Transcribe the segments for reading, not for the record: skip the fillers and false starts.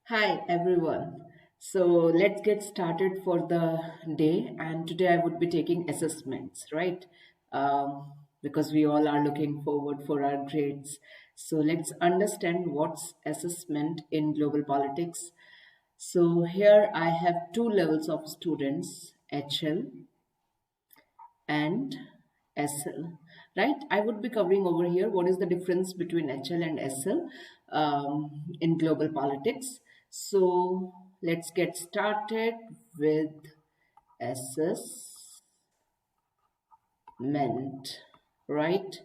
Hi everyone. So let's get started for the day. And today I would be taking assessments, right? Because we all are looking forward for our grades. So let's understand what's assessment in global politics. So here I have two levels of students, HL and SL, right? I would be covering over here what is the difference between HL and SL in global politics. So let's get started with assessment, right?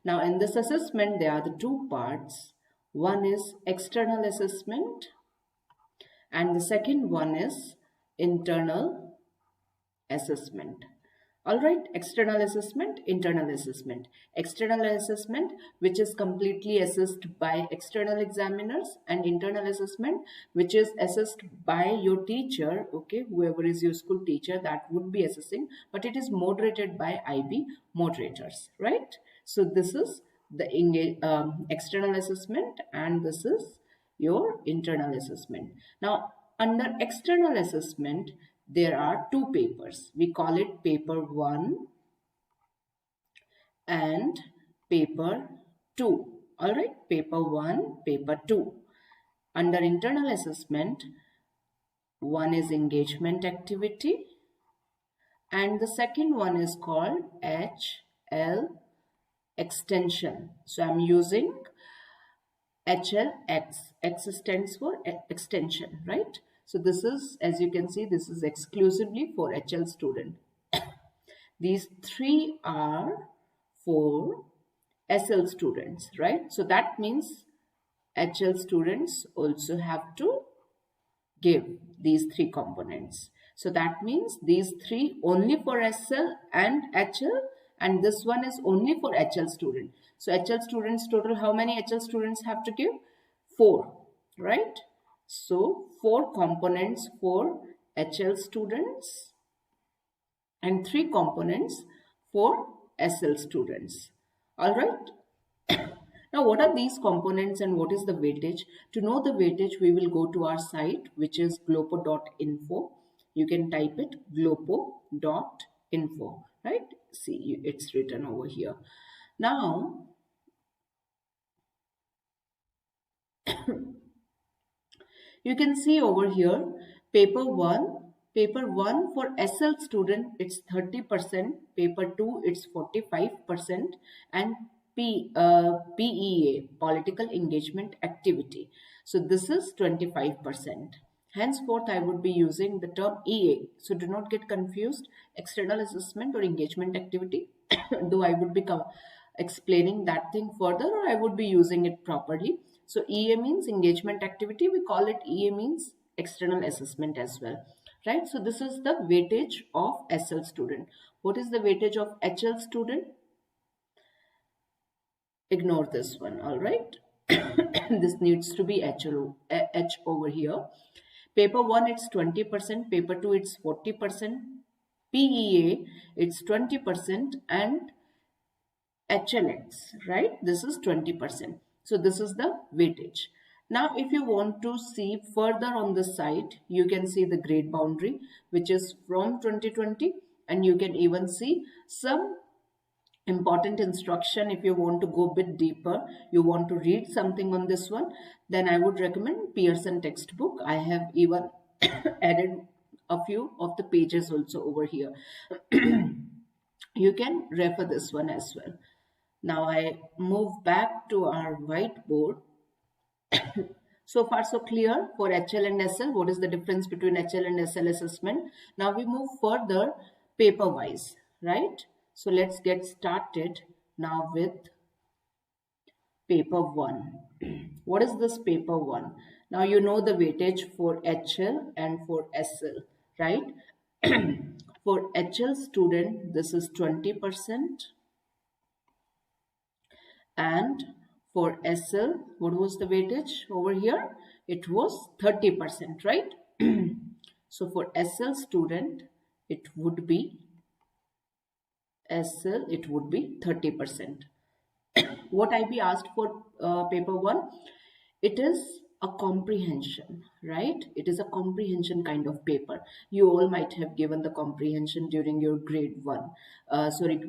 Now in this assessment, there are the two parts. One is external assessment and the second one is internal assessment. All right, external assessment, internal assessment. External assessment, which is completely assessed by external examiners, and internal assessment, which is assessed by your teacher, okay, whoever is your school teacher, that would be assessing, but it is moderated by IB moderators, right? So this is the external assessment, and this is your internal assessment. Now, under external assessment, there are two papers. We call it paper 1 and paper 2. All right, paper 1, paper 2. Under internal assessment, one is engagement activity and the second one is called HL extension. So I'm using HLX. X stands for extension, right? So this is, as you can see, this is exclusively for HL student. These three are for SL students, right? So that means HL students also have to give these three components. So that means these three only for SL and HL, and this one is only for HL student. So HL students total, how many HL students have to give? 4, right? So 4 components for HL students and 3 components for SL students. All right. Now, what are these components and what is the weightage? To know the weightage, we will go to our site, which is glopo.info. You can type it glopo.info, right? See, it's written over here. Now, you can see over here, paper 1 for SL student, it's 30%, paper 2, it's 45%, and PEA, political engagement activity. So this is 25%. Henceforth, I would be using the term EA. So do not get confused, external assessment or engagement activity, though I would be explaining that thing further, or I would be using it properly. So EA means engagement activity. We call it EA means external assessment as well, right? So this is the weightage of SL student. What is the weightage of HL student? Ignore this one, all right? This needs to be H over here. Paper 1, it's 20%. Paper 2, it's 40%. PEA, it's 20%. And HLX, right? This is 20%. So this is the weightage. Now, if you want to see further on the site, you can see the grade boundary, which is from 2020, and you can even see some important instruction. If you want to go a bit deeper, you want to read something on this one, then I would recommend Pearson textbook. I have even added a few of the pages also over here. You can refer this one as well. Now I move back to our whiteboard. So far so clear for HL and SL. What is the difference between HL and SL assessment? Now we move further paper wise, right? So let's get started now with paper 1. What is this paper 1? Now you know the weightage for HL and for SL, right? For HL student, this is 20%. And for SL, what was the weightage over here? It was 30%, right? So for SL student, it would be 30%. What I be asked for paper 1? It is a comprehension, right? It is a comprehension kind of paper. You all might have given the comprehension during your grade 1,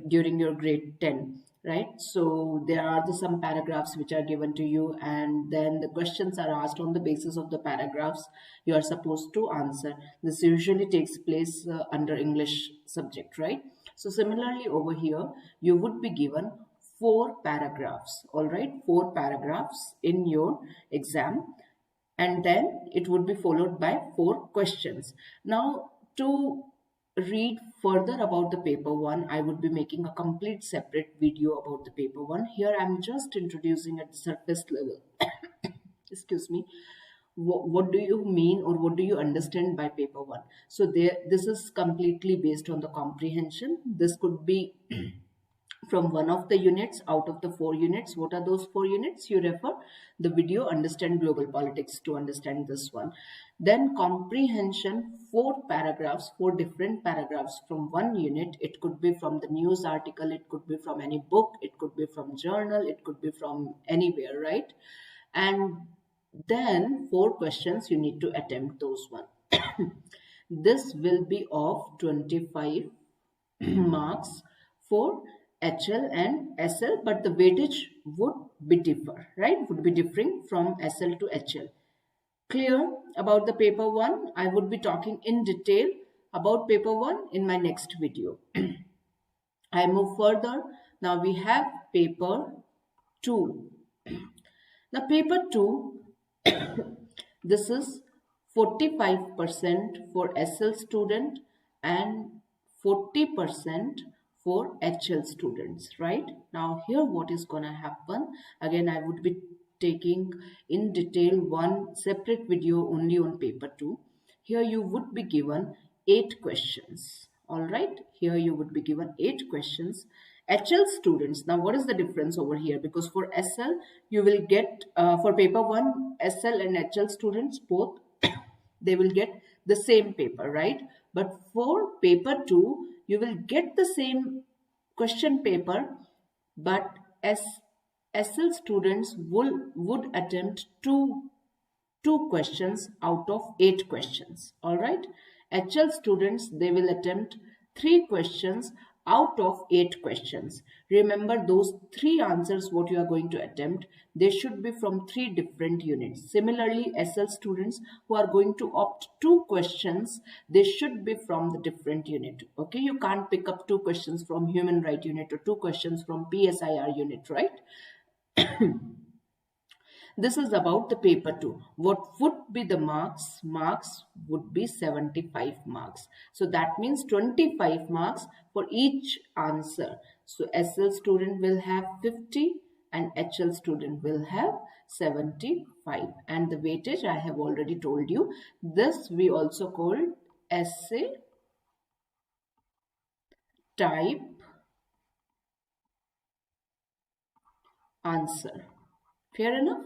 during your grade 10, right? So there are some paragraphs which are given to you, and then the questions are asked on the basis of the paragraphs you are supposed to answer. This usually takes place under English subject, right? So similarly over here, you would be given four paragraphs, all right, four paragraphs in your exam, and then it would be followed by four questions. Now, to read further about the paper 1, I would be making a complete separate video about the paper 1. Here I'm just introducing at the surface level. Excuse me. What do you mean, or what do you understand by paper 1? So there, this is completely based on the comprehension. This could be from one of the units out of the 4 units. What are those 4 units? You refer the video Understand Global Politics to understand this one. Then comprehension, 4 paragraphs, 4 different paragraphs from 1 unit. It could be from the news article, it could be from any book, it could be from journal, it could be from anywhere, right? And then 4 questions, you need to attempt those one. This will be of 25 marks for HL and SL, but the weightage would be differ, right? Would be differing from SL to HL. Clear about the paper 1? I would be talking in detail about paper 1 in my next video. I move further. Now we have paper 2. Now paper 2, this is 45% for SL student and 40% for HL students, right? Now here what is gonna happen, again I would be taking in detail one separate video only on paper 2. Here you would be given 8 questions, all right? Here you would be given 8 questions. HL students, now what is the difference over here? Because for SL you will get for paper 1, SL and HL students both they will get the same paper, right? But for paper 2 you will get the same question paper, but SL students would attempt two questions out of 8 questions, all right? HL students, they will attempt 3 questions out of 8 questions. Remember, those 3 answers what you are going to attempt, they should be from 3 different units. Similarly, SL students who are going to opt 2 questions, they should be from the different unit. Okay, you can't pick up 2 questions from human right unit or 2 questions from PSIR unit, right? This is about the paper 2. What would be the marks? Marks would be 75 marks. So that means 25 marks for each answer. So SL student will have 50 and HL student will have 75. And the weightage I have already told you. This we also call essay type answer. Fair enough?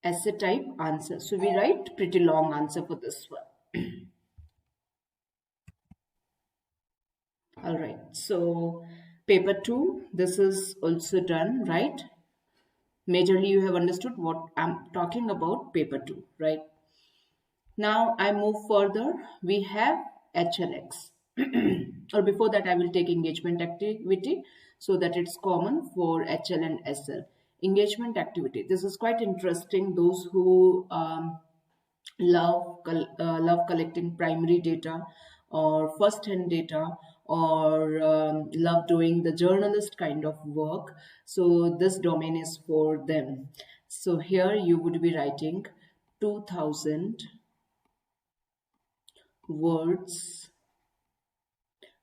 Essay type answer. So we write pretty long answer for this one. All right. So paper 2, this is also done, right? Majorly you have understood what I'm talking about paper 2, right? Now I move further. We have HLX. Or before that I will take engagement activity so that it's common for HL and SL. Engagement activity. This is quite interesting. Those who love collecting primary data or first-hand data, or love doing the journalist kind of work. So this domain is for them. So here you would be writing 2000 words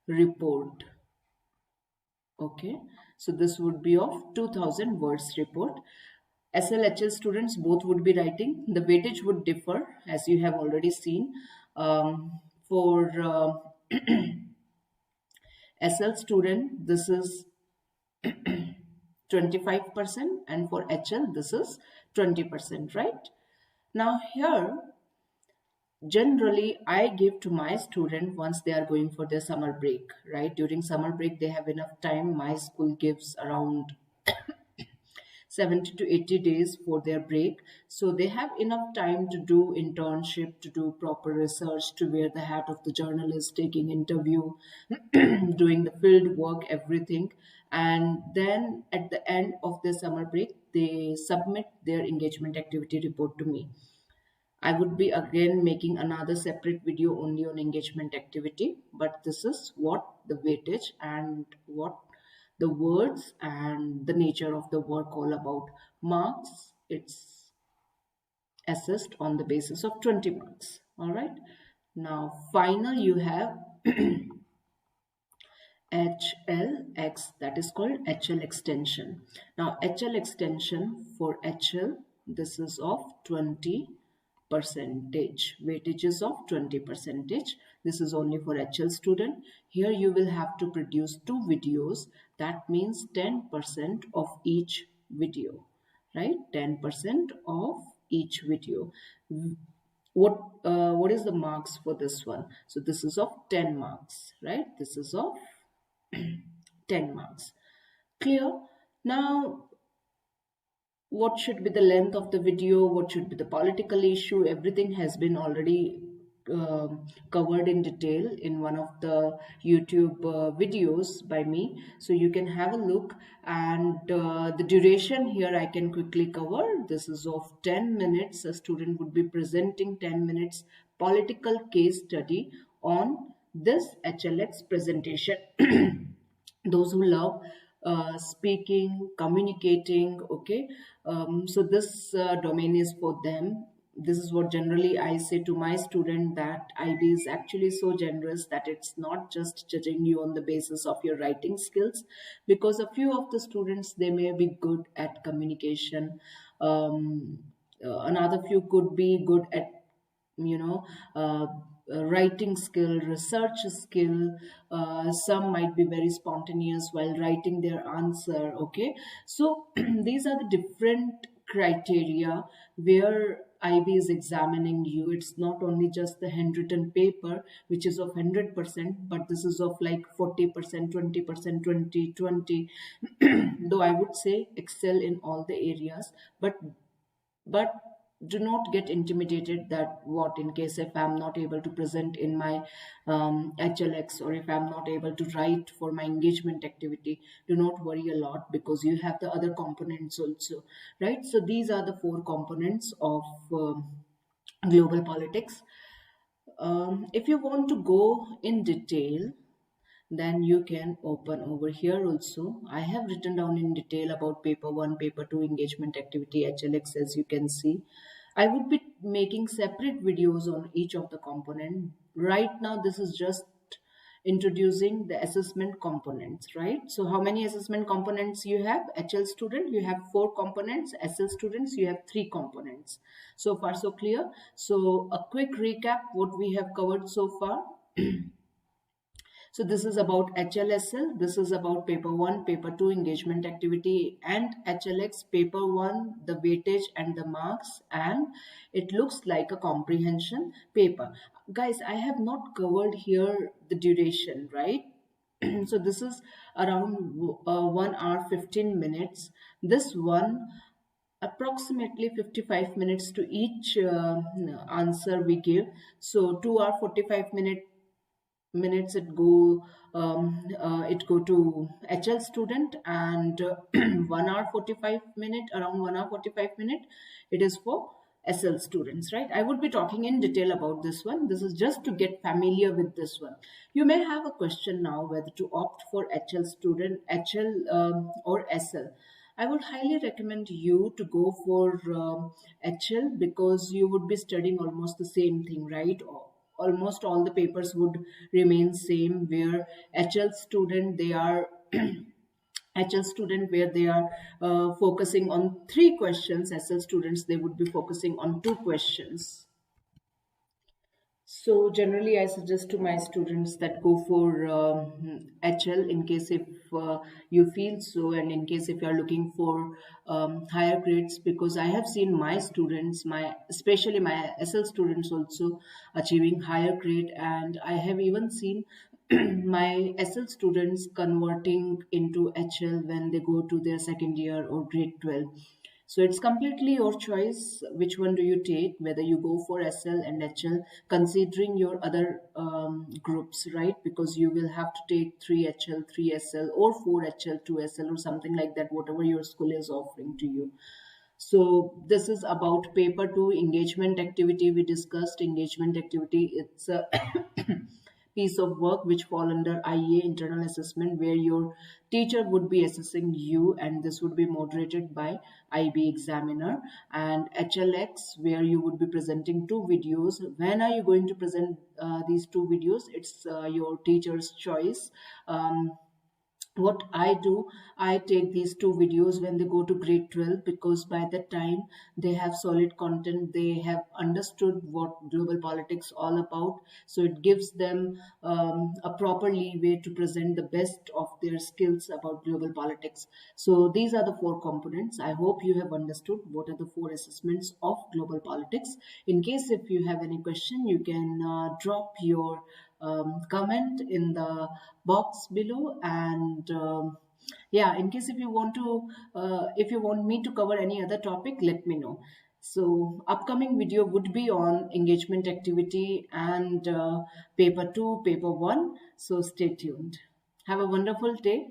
report. Okay, so this would be of 2000 words report. SLHL students both would be writing. The weightage would differ as you have already seen. For SL student, this is 25%, and for HL this is 20%, right? Now here generally I give to my student once they are going for their summer break, right? During summer break they have enough time. My school gives around 70 to 80 days for their break. So they have enough time to do internship, to do proper research, to wear the hat of the journalist, taking interview, doing the field work, everything. And then at the end of the summer break, they submit their engagement activity report to me. I would be again making another separate video only on engagement activity, but this is what the weightage and what the words and the nature of the work all about. Marks, it's assessed on the basis of 20 marks. All right. Now, final you have HLX, that is called HL extension. Now, HL extension for HL, this is of 20 percentage, weightages of 20 percentage. This is only for HL student. Here you will have to produce 2 videos. That means 10% of each video, right? 10% of each video. What is the marks for this one? So this is of 10 marks, right? This is of 10 marks. Clear? Now, what should be the length of the video, what should be the political issue, everything has been already covered in detail in one of the YouTube videos by me. So you can have a look, and the duration here I can quickly cover. This is of 10 minutes. A student would be presenting 10 minutes political case study on this HLX presentation. Those who love speaking, communicating, okay, so this domain is for them. This is what generally I say to my student, that IB is actually so generous that it's not just judging you on the basis of your writing skills, because a few of the students, they may be good at communication, another few could be good at, you know, writing skill, research skill. Some might be very spontaneous while writing their answer. Okay, so these are the different criteria where IB is examining you. It's not only just the handwritten paper, which is of 100%, but this is of like 40%, 20%, 20, 20. Though I would say excel in all the areas, but do not get intimidated that what in case if I'm not able to present in my HLX, or if I'm not able to write for my engagement activity. Do not worry a lot, because you have the other components also, right? So these are the 4 components of global politics. If you want to go in detail, then you can open over here also. I have written down in detail about paper 1, paper 2, engagement activity, HLX, as you can see. I would be making separate videos on each of the component. Right now, this is just introducing the assessment components, right? So how many assessment components you have? HL student, you have 4 components. SL students, you have 3 components. So far, so clear. So a quick recap what we have covered so far. So this is about HLSL, this is about paper 1, paper 2, engagement activity, and HLX paper 1, the weightage and the marks, and it looks like a comprehension paper. Guys, I have not covered here the duration, right? So this is around 1 hour 15 minutes. This one approximately 55 minutes to each answer we give. So 2 hour 45 minutes it go to HL student, and 1 hour 45 minute, around 1 hour 45 minute, it is for SL students, right? I would be talking in detail about this one. This is just to get familiar with this one. You may have a question now whether to opt for HL student, HL or SL. I would highly recommend you to go for HL, because you would be studying almost the same thing, right? Almost all the papers would remain same, where HL student, they are HL student, where they are focusing on 3 questions. SL students, they would be focusing on 2 questions. So generally, I suggest to my students that go for HL in case if you feel so, and in case if you are looking for higher grades, because I have seen my students, especially my SL students also achieving higher grade, and I have even seen my SL students converting into HL when they go to their second year or grade 12. So it's completely your choice which one do you take, whether you go for SL and HL, considering your other groups, right? Because you will have to take 3 HL, 3 SL, or 4 HL, 2 SL, or something like that, whatever your school is offering to you. So this is about paper 2 engagement activity. We discussed engagement activity. It's a piece of work which fall under IEA internal assessment, where your teacher would be assessing you, and this would be moderated by IB examiner. And HLX, where you would be presenting 2 videos. When are you going to present these 2 videos? It's your teacher's choice. What I do, I take these 2 videos when they go to grade 12, because by that time they have solid content, they have understood what global politics all about. So it gives them a proper leeway to present the best of their skills about global politics. So these are the 4 components. I hope you have understood what are the 4 assessments of global politics. In case if you have any question, you can drop your comment in the box below. And yeah, in case if you want to if you want me to cover any other topic, let me know. So upcoming video would be on engagement activity and paper 2, paper 1. So stay tuned. Have a wonderful day.